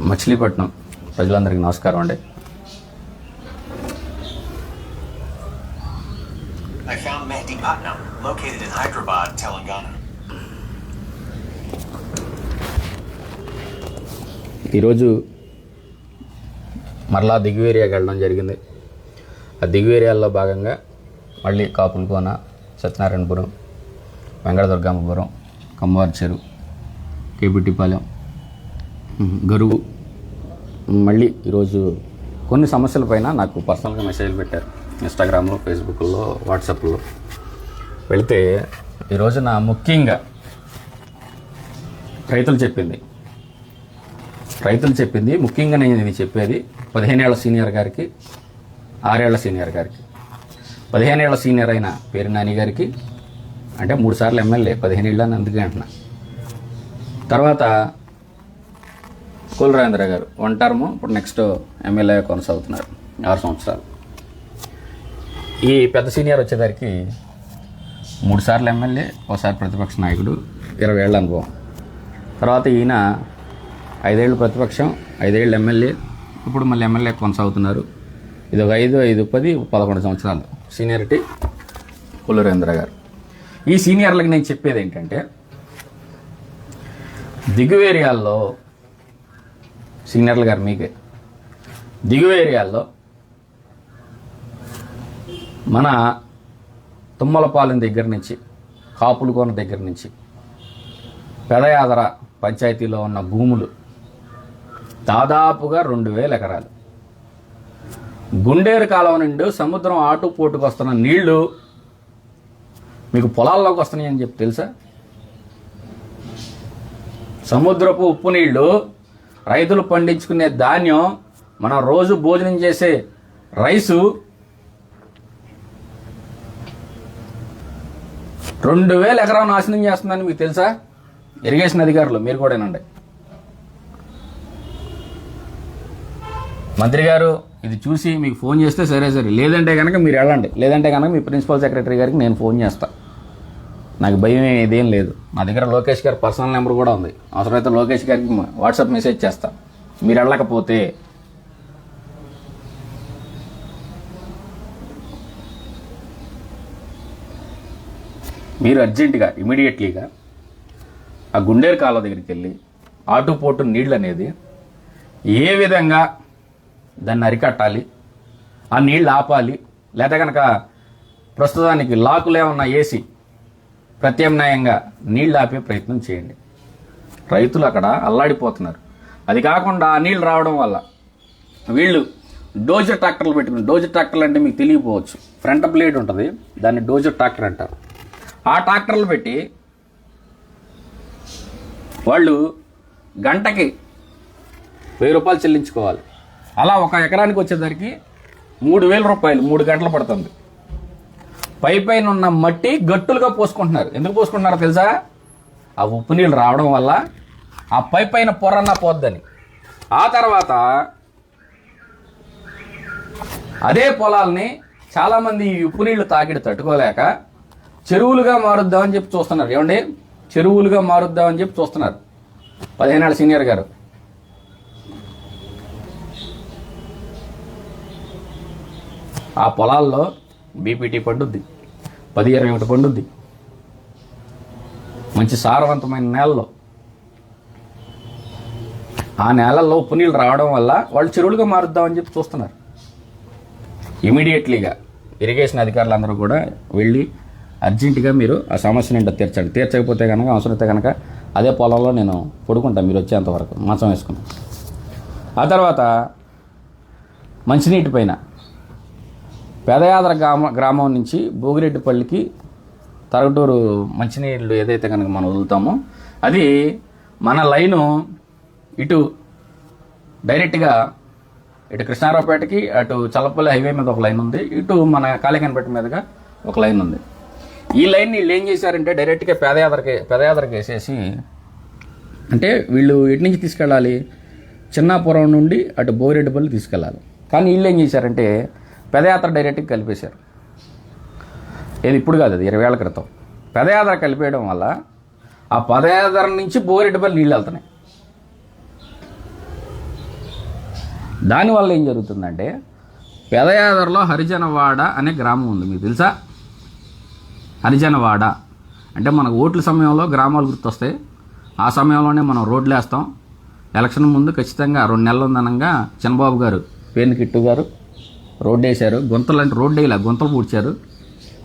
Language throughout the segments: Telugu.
మచిలీపట్నం ప్రజలందరికీ నమస్కారం అండి. I found Mehdipatnam, located in Hyderabad, Telangana. ఈరోజు మరలా దిగువ ఏరియాకి వెళ్ళడం జరిగింది. ఆ దిగువ ఏరియాల్లో భాగంగా మళ్ళీ కాపులకోన, సత్యనారాయణపురం, వెంకటదుర్గమ్మపురం, కమ్మవారి చెరువు, కేబిటిపాలెం, గరువు, మళ్ళీ ఈరోజు కొన్ని సమస్యలపైన నాకు పర్సనల్గా మెసేజ్లు పెట్టారు ఇన్స్టాగ్రామ్లో, ఫేస్బుక్లో, వాట్సాప్లో. వెళితే ఈరోజున ముఖ్యంగా రైతులు చెప్పింది ముఖ్యంగా నేను ఇది చెప్పేది 15 ఏళ్ల సీనియర్ గారికి, 6 ఏళ్ల సీనియర్ గారికి. 15 ఏళ్ల సీనియర్ అయిన పేరు నాని గారికి, అంటే 3 సార్లు ఎమ్మెల్యే, 15 ఏళ్ళు అని అందుకే అంటున్నా. తర్వాత కుల రాజేంద్ర గారు 1 టర్మ్, ఇప్పుడు నెక్స్ట్ ఎమ్మెల్యే కొనసాగుతున్నారు 6 సంవత్సరాలు. ఈ పెద్ద సీనియర్ వచ్చేసరికి 3 సార్లు ఎమ్మెల్యే, ఒకసారి ప్రతిపక్ష నాయకుడు, 20 ఏళ్ళ అనుభవం. తర్వాత ఈయన 5 ఏళ్ళు ప్రతిపక్షం, 5 ఏళ్ళు ఎమ్మెల్యే, ఇప్పుడు మళ్ళీ ఎమ్మెల్యే కొనసాగుతున్నారు. ఇది ఒక 5, 10, 11 సంవత్సరాలు సీనియరిటీ కుల రాజేంద్ర గారు. ఈ సీనియర్లకు నేను చెప్పేది ఏంటంటే, దిగువ ఏరియాల్లో సీనియర్లు గారు మీకే, దిగువ ఏరియాల్లో మన తుమ్మలపాలెం దగ్గర నుంచి, కాపులకోన దగ్గర నుంచి పెదయాదర పంచాయతీలో ఉన్న భూములు దాదాపుగా 2000 ఎకరాలు. గుండేరు కాలువ నుండి సముద్రం ఆటుపోటుకు వస్తున్న నీళ్లు మీకు పొలాల్లోకి వస్తున్నాయని చెప్పి తెలుసా? సముద్రపు ఉప్పు నీళ్లు, రైతులు పండించుకునే ధాన్యం, మనం రోజు భోజనం చేసే రైసు 2000 ఎకరాలు నాశనం చేస్తుందని మీకు తెలుసా? ఇరిగేషన్ అధికారులు మీరు కూడానండి. మంత్రి గారు ఇది చూసి మీకు ఫోన్ చేస్తే సరే, లేదంటే కనుక మీరు వెళ్ళండి, లేదంటే కనుక మీ ప్రిన్సిపల్ సెక్రటరీ గారికి నేను ఫోన్ చేస్తా. నాకు భయం ఇదేం లేదు. నా దగ్గర లోకేష్ గారి పర్సనల్ నెంబర్ కూడా ఉంది. అవసరమైతే లోకేష్ గారికి వాట్సాప్ మెసేజ్ చేస్తా. మీరు వెళ్ళకపోతే మీరు అర్జెంటుగా, ఇమీడియట్లీగా ఆ గుండేరు కాలువ దగ్గరికి వెళ్ళి ఆటుపోటు నీళ్ళు అనేది ఏ విధంగా దాన్ని అరికట్టాలి, ఆ నీళ్ళు ఆపాలి, లేదా కనుక ప్రస్తుతానికి లాకులు ఏమన్నా వేసి ప్రత్యామ్నాయంగా నీళ్ళు ఆపే ప్రయత్నం చేయండి. రైతులు అక్కడ అల్లాడిపోతున్నారు. అది కాకుండా ఆ నీళ్ళు రావడం వల్ల వీళ్ళు డోజర్ ట్రాక్టర్లు పెట్టుకుని, డోజర్ ట్రాక్టర్లు అంటే మీకు తెలియకపోవచ్చు, ఫ్రంట్ బ్లేడ్ ఉంటుంది, దాన్ని డోజర్ ట్రాక్టర్ అంటారు. ఆ ట్రాక్టర్లు పెట్టి వాళ్ళు గంటకి 1000 రూపాయలు చెల్లించుకోవాలి. అలా 1 ఎకరానికి వచ్చేసరికి 3000 రూపాయలు 3 గంటలు పడుతుంది. పైన ఉన్న మట్టి గట్టులుగా పోసుకుంటున్నారు. ఎందుకు పోసుకుంటున్నారో తెలుసా? ఆ ఉప్పు నీళ్ళు రావడం వల్ల ఆ పైన పొరన్న పోద్దని. ఆ తర్వాత అదే పొలాల్ని చాలామంది ఈ ఉప్పు నీళ్లు తాకిడి తట్టుకోలేక చెరువులుగా మారుద్దామని చెప్పి చూస్తున్నారు. ఏమండి, చెరువులుగా మారుద్దామని చెప్పి చూస్తున్నారు 15 ఏళ్ల సీనియర్ గారు. ఆ పొలాల్లో బీపీటీ పండుద్ది, 10-21 పండుద్ది. మంచి సారవంతమైన నేలలో, ఆ నేలల్లో ఉప్పు నీళ్ళు రావడం వల్ల వాళ్ళు చెరువులుగా మారుద్దామని చెప్పి చూస్తున్నారు. ఇమీడియట్లీగా ఇరిగేషన్ అధికారులు అందరూ కూడా వెళ్ళి అర్జెంటుగా మీరు ఆ సమస్యను ఏంటో తీర్చండి. తీర్చకపోతే కనుక, అవసరమైతే కనుక అదే పొలంలో నేను పడుకుంటాను మీరు వచ్చేంతవరకు, మంచం వేసుకుని. ఆ తర్వాత మంచినీటి పైన పెదయాదర గ్రామం నుంచి భోగిరెడ్డిపల్లికి తరగటూరు మంచినీళ్ళు ఏదైతే కనుక మనం వదులుతామో అది మన లైను ఇటు డైరెక్ట్గా ఇటు కృష్ణారావుపేటకి, అటు చల్లపల్లి హైవే మీద ఒక లైన్ ఉంది, ఇటు మన కాళేకన్పేట మీదుగా ఒక లైన్ ఉంది. ఈ లైన్ వీళ్ళు ఏం చేశారంటే డైరెక్ట్గా పెదయాదరకి వేసేసి, అంటే వీళ్ళు ఎటు నుంచి తీసుకెళ్ళాలి, చిన్నాపురం నుండి అటు భోగిరెడ్డిపల్లి తీసుకెళ్ళాలి. కానీ వీళ్ళు ఏం చేశారంటే పెదయాత్ర డైరెక్ట్గా కలిపేశారు. ఏది ఇప్పుడు కాదు, అది 20 ఏళ్ల క్రితం. పెదయాత్ర కలిపేయడం వల్ల ఆ పెదయాత్ర నుంచి భోగిరెడ్డిపల్లి నీళ్ళు వెళ్తున్నాయి. దానివల్ల ఏం జరుగుతుందంటే పెదయాదరలో హరిజనవాడ అనే గ్రామం ఉంది, మీకు తెలుసా? హరిజనవాడ అంటే మనకు ఓట్ల సమయంలో గ్రామాలు గుర్తొస్తాయి. ఆ సమయంలోనే మనం రోడ్లు వేస్తాం. ఎలక్షన్ ముందు ఖచ్చితంగా 2 నెలలు ఉందనంగా చంద్రబాబు గారు, పేరుని కిట్టు గారు రోడ్డు వేశారు. గుంతలు అంటే రోడ్డు వేయలే, గుంతలు పూడ్చారు.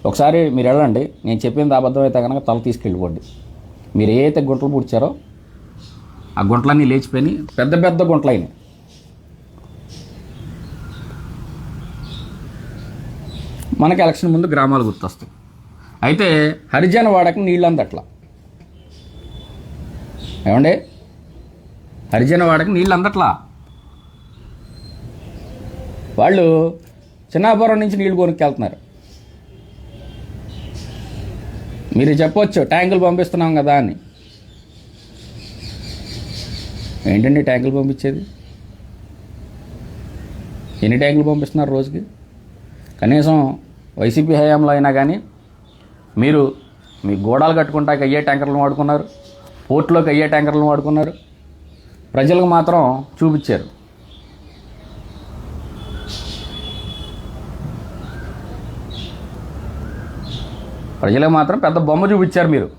ఒకసారి మీరు వెళ్ళండి, నేను చెప్పింది అబద్ధం అయితే కనుక తల తీసుకెళ్ళిపోండి. మీరు ఏ అయితే గుంటలు పూడ్చారో ఆ గుంటలన్నీ లేచిపోయి పెద్ద పెద్ద గుంటలు అయినాయి. మనకి ఎలక్షన్ ముందు గ్రామాలు గుర్తొస్తాయి. అయితే హరిజనవాడకి నీళ్ళు అందట్లా. ఏమండి, హరిజనవాడకి నీళ్ళు అందట్లా. వాళ్ళు చిన్నాపురం నుంచి నీళ్లు కొనుక్కెళ్తున్నారు. మీరు చెప్పొచ్చు ట్యాంకులు పంపిస్తున్నాం కదా అని. ఏంటండి ట్యాంకులు పంపించేది? ఎన్ని ట్యాంకులు పంపిస్తున్నారు రోజుకి? కనీసం వైసీపీ హయాంలో అయినా కానీ మీరు మీ గోడాలు కట్టుకుంటాక అయ్యే ట్యాంకర్లను వాడుకున్నారు, పోర్టులోకి అయ్యే ట్యాంకర్లను వాడుకున్నారు. ప్రజలకు మాత్రం చూపించారు. ప్రజలకు మాత్రం పెద్ద బొమ్మ చూపించారు. మీరు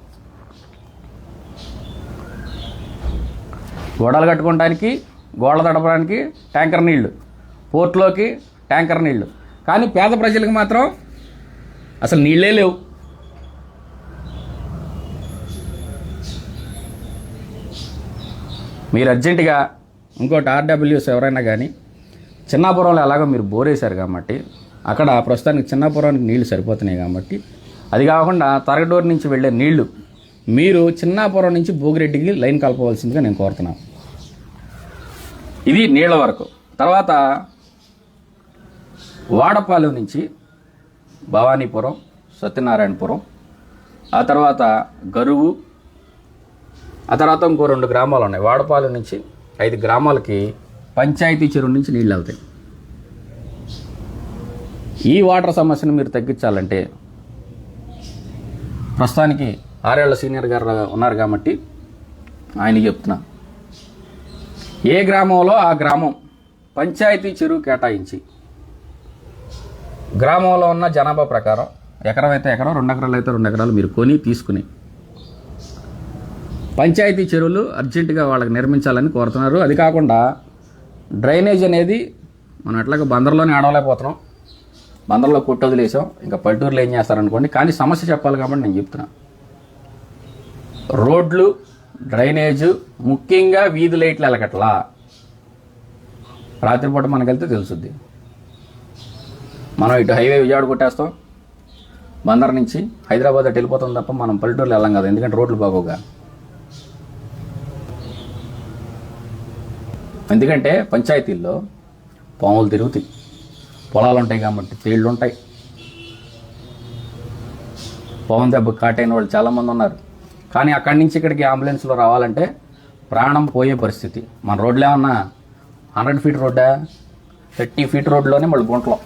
గోడలు కట్టుకోవడానికి, గోడలు తడపడానికి ట్యాంకర్ నీళ్లు, పోర్టులోకి ట్యాంకర్ నీళ్లు. కానీ పేద ప్రజలకు మాత్రం అసలు నీళ్ళే లేవు. మీరు అర్జెంటుగా ఇంకోటి ఆర్డబ్ల్యూఎస్ ఎవరైనా కానీ చిన్నాపురంలో ఎలాగో మీరు బోరేశారు కాబట్టి అక్కడ ప్రస్తుతానికి చిన్నాపురానికి నీళ్లు సరిపోతున్నాయి కాబట్టి, అది కాకుండా తరగడూరు నుంచి వెళ్ళే నీళ్లు మీరు చిన్నాపురం నుంచి భోగిరెడ్డికి లైన్ కలపవలసిందిగా నేను కోరుతున్నాను. ఇది నీళ్ల వరకు. తర్వాత వాడపాలెం నుంచి భవానీపురం, సత్యనారాయణపురం, ఆ తర్వాత గరువు, ఆ తర్వాత ఇంకో 2 గ్రామాలు ఉన్నాయి. వాడపాలెం నుంచి 5 గ్రామాలకి పంచాయతీ చెరువు నుంచి నీళ్ళు అవుతాయి. ఈ వాటర్ సమస్యను మీరు తగ్గించాలంటే ప్రస్తుతానికి 6 ఏళ్ల సీనియర్ గారు ఉన్నారు కాబట్టి ఆయనకి చెప్తున్నా, ఏ గ్రామంలో ఆ గ్రామం పంచాయతీ చెరువు కేటాయించి గ్రామంలో ఉన్న జనాభా ప్రకారం ఎకరం అయితే ఎకరం, 2 ఎకరాలు అయితే 2 ఎకరాలు మీరు కొని తీసుకుని పంచాయతీ చెరువులు అర్జెంటుగా వాళ్ళకి నిర్మించాలని కోరుతున్నారు. అది కాకుండా డ్రైనేజ్ అనేది మనం ఎట్లాగో బందర్లోనే ఆడవలేకపోతున్నాం, బందర్లో కొట్టి వదిలేసాం, ఇంకా పల్లెటూరులో ఏం చేస్తారనుకోండి. కానీ సమస్య చెప్పాలి కాబట్టి నేను చెప్తున్నా, రోడ్లు, డ్రైనేజు, ముఖ్యంగా వీధి లైట్లు ఎలకట్లా. రాత్రిపూట మనకు వెళ్తే తెలుసుద్ది. మనం ఇటు హైవే విజయవాడ కొట్టేస్తాం, బందర్ నుంచి హైదరాబాద్ అటు వెళ్ళిపోతాం తప్ప మనం పల్లెటూరులో వెళ్ళాం కదా, ఎందుకంటే రోడ్లు బాగోగా. ఎందుకంటే పంచాయతీల్లో పాములు తిరుగుతాయి, పొలాలు ఉంటాయి కాబట్టి తేళ్ళు ఉంటాయి. పాము దెబ్బ కాటైన వాళ్ళు చాలామంది ఉన్నారు. కానీ అక్కడి నుంచి ఇక్కడికి అంబులెన్స్లో రావాలంటే ప్రాణం పోయే పరిస్థితి. మన రోడ్లు ఏమన్నా 100 ఫీట్ రోడ్డా, 30 ఫీట్ రోడ్లోనే మళ్ళీ గుంటలో.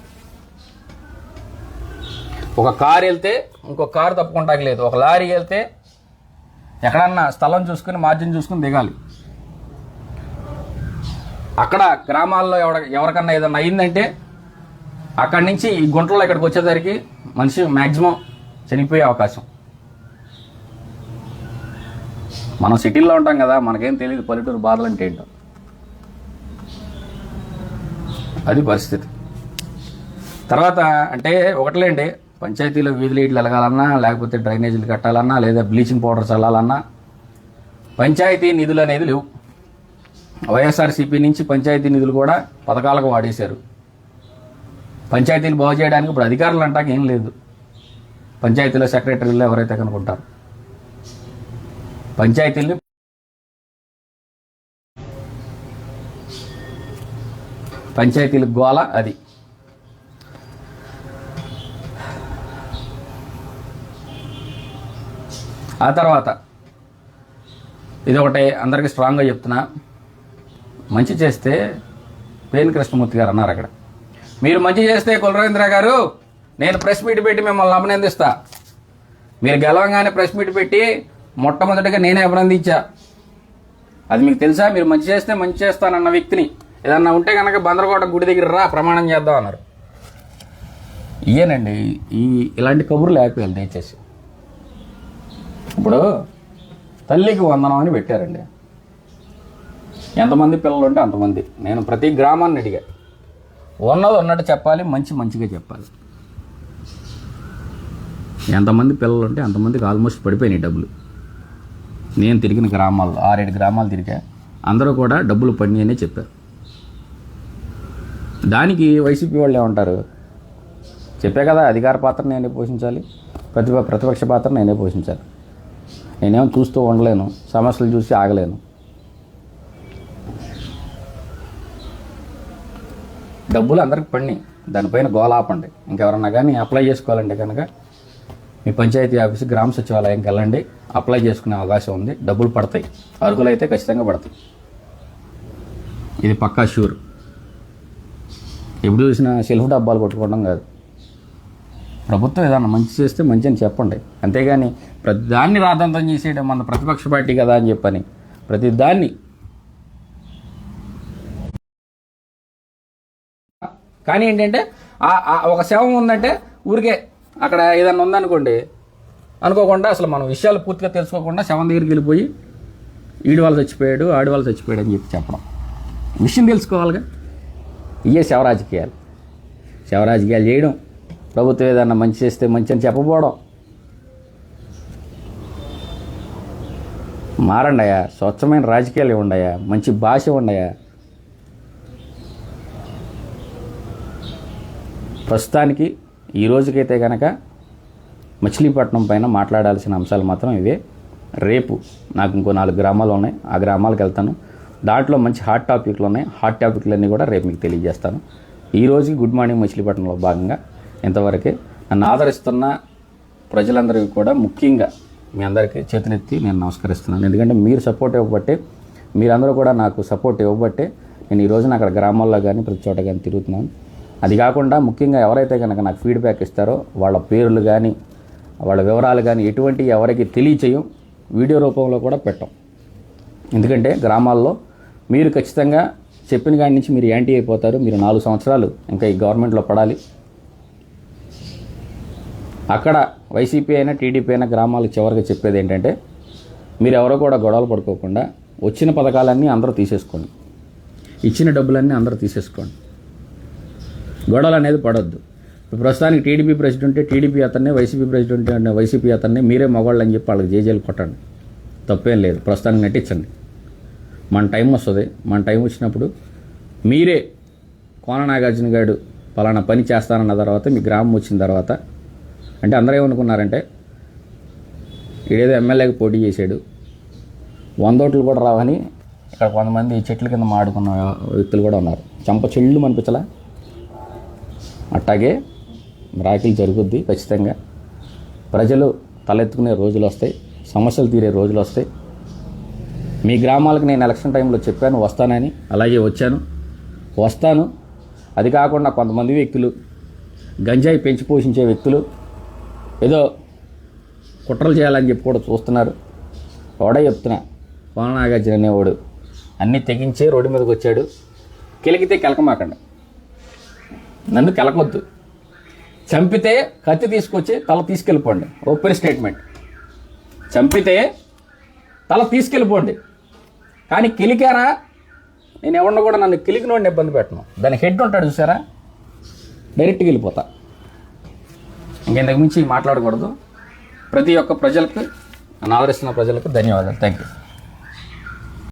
ఒక కారు వెళ్తే ఇంకో కారు తప్పుకుంటాకి లేదు, ఒక లారీ వెళ్తే ఎక్కడన్నా స్థలం చూసుకుని మార్జిన్ చూసుకుని దిగాలి. అక్కడ గ్రామాల్లో ఎవరికన్నా ఏదన్నా అయిందంటే అక్కడి నుంచి ఈ గుంటలో ఇక్కడికి వచ్చేసరికి మనిషి మ్యాక్సిమం చనిపోయే అవకాశం. మనం సిటీల్లో ఉంటాం కదా, మనకేం తెలియదు పల్లెటూరు బాధలు అంటే ఏంటో. అది పరిస్థితి. తర్వాత అంటే ఒకటిలేండి, పంచాయతీలో వీధి లైట్లు వెలగాలన్నా, లేకపోతే డ్రైనేజీలు కట్టాలన్నా, లేదా బ్లీచింగ్ పౌడర్ చల్లాలన్నా పంచాయతీ నిధులు అనేది లేవు. వైఎస్ఆర్సీపీ నుంచి పంచాయతీ నిధులు కూడా పథకాలకు వాడేశారు. పంచాయతీలు బాగు చేయడానికి ఇప్పుడు అధికారులు అంటాక ఏం లేదు. పంచాయతీలో సెక్రటరీలు ఎవరైతే కనుకుంటారు పంచాయతీల్ని, పంచాయతీలకు గోల అది. ఆ తర్వాత ఇది ఒకటి అందరికీ స్ట్రాంగ్గా చెప్తున్నా, మంచి చేస్తే పేర్ని కృష్ణమూర్తి గారు అన్నారు అక్కడ, మీరు మంచి చేస్తే కులరేంద్ర గారు నేను ప్రెస్ మీట్ పెట్టి మిమ్మల్ని అభినందిస్తా. మీరు గెలవంగానే ప్రెస్ మీట్ పెట్టి మొట్టమొదటిగా నేనే అభినందించా. అది మీకు తెలుసా? మీరు మంచి చేస్తే మంచి చేస్తానన్న వ్యక్తిని ఏదన్నా ఉంటే కనుక బందరకోట గుడి దగ్గర రా ప్రమాణం చేద్దాం అన్నారు. ఇయేనండి ఇలాంటి కబుర్లు ఆపేయాలి దయచేసి. ఇప్పుడు తల్లికి వందనం అని పెట్టారండి. ఎంతమంది పిల్లలు ఉంటే అంతమంది. నేను ప్రతి గ్రామాన్ని అడిగా, ఉన్నది ఉన్నట్టు చెప్పాలి, మంచిగా చెప్పాలి. ఎంతమంది పిల్లలు ఉంటే అంతమందికి ఆల్మోస్ట్ పడిపోయినాయి డబ్బులు. నేను తిరిగిన గ్రామాల్లో 6-7 గ్రామాలు తిరిగా, అందరూ కూడా డబ్బులు పడినాయనే చెప్పారు. దానికి వైసీపీ వాళ్ళు ఏమంటారు, చెప్పే కదా అధికార పాత్ర నేనే పోషించాలి, ప్రతిపక్ష పాత్ర నేనే పోషించాలి. నేనేమో చూస్తూ ఉండలేను, సమస్యలు చూసి ఆగలేను. డబ్బులు అందరికి పడినాయి, దానిపైన గోలాపండి. ఇంకెవరన్నా కానీ అప్లై చేసుకోవాలంటే కనుక మీ పంచాయతీ ఆఫీసు గ్రామ సచివాలయంకి వెళ్ళండి, అప్లై చేసుకునే అవకాశం ఉంది. డబ్బులు పడతాయి, అర్హులు అయితే ఖచ్చితంగా పడతాయి. ఇది పక్కా షూర్. ఎప్పుడు చూసినా సెల్ఫ్ డబ్బాలు కొట్టుకోవడం కాదు. ప్రభుత్వం ఏదన్నా మంచి చేస్తే మంచి అని చెప్పండి, అంతేగాని ప్రతి దాన్ని రాద్ధాంతం చేసేయడం మన ప్రతిపక్ష పార్టీ కదా అని చెప్పని ప్రతి దాన్ని. కానీ ఏంటంటే ఒక శవం ఉందంటే ఊరికే అక్కడ ఏదన్నా ఉందనుకోండి, అనుకోకుండా అసలు మనం విషయాలు పూర్తిగా తెలుసుకోకుండా శవం దగ్గరికి వెళ్ళిపోయి ఈడు వాళ్ళు చచ్చిపోయాడు, ఆడి వాళ్ళు చచ్చిపోయాడు అని చెప్పడం. విషయం తెలుసుకోవాలిగా. ఇవే శవరాజకీయాలు. శవరాజకీయాలు చేయడం, ప్రభుత్వం ఏదన్నా మంచి చేస్తే మంచి అని చెప్పబోవడం. మారండియా, స్వచ్ఛమైన రాజకీయాలు ఇవ్వండియా, మంచి భాష ఇవ్వండియా. ప్రస్తుతానికి ఈ రోజుకైతే కనుక మచిలీపట్నం పైన మాట్లాడాల్సిన అంశాలు మాత్రం ఇవే. రేపు నాకు ఇంకో 4 గ్రామాలు ఉన్నాయి, ఆ గ్రామాలకు వెళ్తాను. దాంట్లో మంచి హాట్ టాపిక్లు ఉన్నాయి. హాట్ టాపిక్లన్నీ కూడా రేపు మీకు తెలియజేస్తాను. ఈ రోజుకి గుడ్ మార్నింగ్ మచిలీపట్నంలో భాగంగా ఇంతవరకే. నన్ను ఆదరిస్తున్న ప్రజలందరికీ కూడా ముఖ్యంగా మీ అందరికీ చేతులెత్తి నేను నమస్కరిస్తున్నాను. ఎందుకంటే మీరు సపోర్ట్ ఇవ్వబట్టే, మీరందరూ కూడా నాకు సపోర్ట్ ఇవ్వబట్టే నేను ఈ రోజున అక్కడ గ్రామాల్లో కానీ ప్రతి చోట కానీ తిరుగుతున్నాను. అది కాకుండా ముఖ్యంగా ఎవరైతే కనుక నాకు ఫీడ్బ్యాక్ ఇస్తారో వాళ్ళ పేర్లు కానీ వాళ్ళ వివరాలు కానీ ఎటువంటి ఎవరికి తెలియచేయం, వీడియో రూపంలో కూడా పెట్టం. ఎందుకంటే గ్రామాల్లో మీరు ఖచ్చితంగా చెప్పిన కాడి నుంచి మీరు యాంటీ అయిపోతారు. మీరు 4 సంవత్సరాలు ఇంకా ఈ గవర్నమెంట్లో పడాలి. అక్కడ వైసీపీ అయినా టీడీపీ అయినా గ్రామాలకు చివరికి చెప్పేది ఏంటంటే, మీరు ఎవరో కూడా గొడవలు పడుకోకుండా వచ్చిన పథకాలన్నీ అందరూ తీసేసుకోండి, ఇచ్చిన డబ్బులన్నీ అందరూ తీసేసుకోండి, గొడవలు అనేది పడొద్దు. ప్రస్తుతానికి టీడీపీ ప్రెసిడెంట్ టీడీపీ అతన్ని, వైసీపీ ప్రెసిడెంట్ వైసీపీ అతన్ని మీరే మగవాళ్ళు అని చెప్పి వాళ్ళకి జేజేలు కొట్టండి, తప్పేం లేదు. ప్రస్తుతానికి నటించండి. మన టైం వస్తుంది. మన టైం వచ్చినప్పుడు మీరే కోన నాగార్జున గారు పలానా పని చేస్తానన్న తర్వాత మీ గ్రామం వచ్చిన తర్వాత, అంటే అందరూ ఏమనుకున్నారంటే ఈడేదో ఎమ్మెల్యేకి పోటీ చేశాడు, 100 ఓట్లు కూడా రావని ఇక్కడ కొంతమంది చెట్ల కింద మాడుకున్న వ్యక్తులు కూడా ఉన్నారు. చంప చెళ్ళు అనిపించలా. అట్టాగే రాకిలు జరుగుద్ది. ఖచ్చితంగా ప్రజలు తలెత్తుకునే రోజులు వస్తాయి, సమస్యలు తీరే రోజులు వస్తాయి. మీ గ్రామాలకు నేను ఎలక్షన్ టైంలో చెప్పాను వస్తానని, అలాగే వస్తాను. అది కాకుండా కొంతమంది వ్యక్తులు గంజాయి పెంచి పోషించే వ్యక్తులు ఏదో కుట్రలు చేయాలని చెప్పి కూడా చూస్తున్నారు. వాడే చెప్తున్నా, కోన నాగార్జున అనేవాడు అన్నీ తెగించే రోడ్డు మీదకి వచ్చాడు. కెలికితే కెలకమాకండి, నన్ను కెలకొద్దు. చంపితే కత్తి తీసుకొచ్చి తల తీసుకెళ్ళిపోండి. Open statement. చంపితే తల తీసుకెళ్ళిపోండి. కానీ కిలికారా, నేను ఎవరిని కూడా నన్ను కిలికినోడిని ఇబ్బంది పెట్టను. దాని హెడ్ ఉంటాడు చూసారా, డైరెక్ట్గా వెళ్ళిపోతా. ఇంకెంతకు మించి మాట్లాడకూడదు. ప్రతి ఒక్క ప్రజలకు, నన్ను ఆదరిస్తున్న ప్రజలకు ధన్యవాదాలు. Thank you.